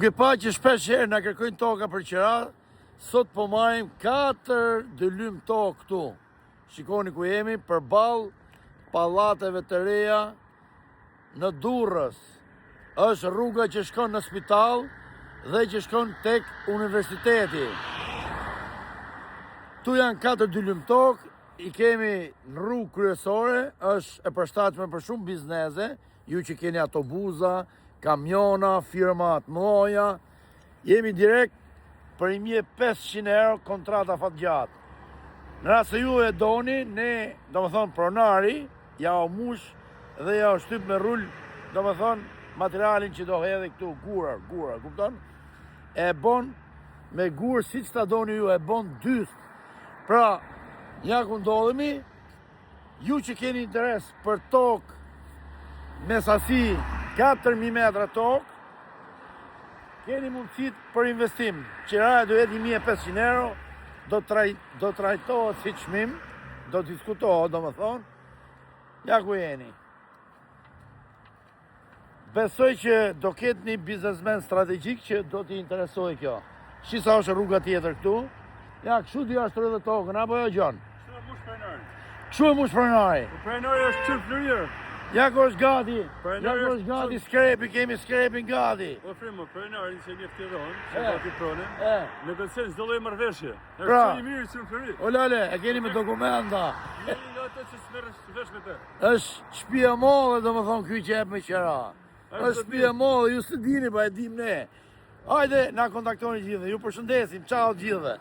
Duke pa që shpesh herë na kërkojnë toka për qira, sot po marrim 4 dylym tokë këtu. Shikoni ku jemi, përballë pallateve të reja në Durrës. Është rruga që shkon në spital dhe që shkon tek universiteti. Tu janë 4 dylym tokë, i kemi në rrugë kryesore, është e përshtatshme për shumë biznese, ju që keni autobuza, kamiona, firma të mëdha, jemi direkt për 1500 euro kontrata fatgjatë. Në rast se ju e doni, ne, domethënë pronari, ja o mush dhe ja o shtyp me rul, domethënë materialin që do hedhë këtu, gura, kupton? E bon me gurë siç ta doni ju, e bon dyst. Pra, ja ku ndodhemi, ju që keni interes për tokë me sasi 4000 metra tokë, keni mundësit për investim. Qiraja do jetë 1500 euro, do trajtohet si çmim, do diskutohet, do më thonë, ja ku jeni. Besoj që do ketë një biznesmen strategjik që do t'i interesoj kjo. Shisa është rruga tjetër këtu. Ja, kështu di ashtë rrëdhe tokën, apo jo Gjon? Kështu e mush prenari. Kështu e mush prenari. Prenari është qërë flurirë. Ja ku është gati, skrepi, kemi skrepin gati. O frimo, prenari që një ftiron, që gati pronin, në këtësen s'do lojë marrëveshje. Pra, është që i mirë që në fluri. O lale, e keni me dokumenta. Jeni në ato që s'merësh vesh me te. është shtëpia molle, do më thonë, ky që jep me qera. është shtëpia molle, ju së dini, pa e dim ne. Hajde, na kontaktoni gjithë, ju përshëndesim, ciao gjithë.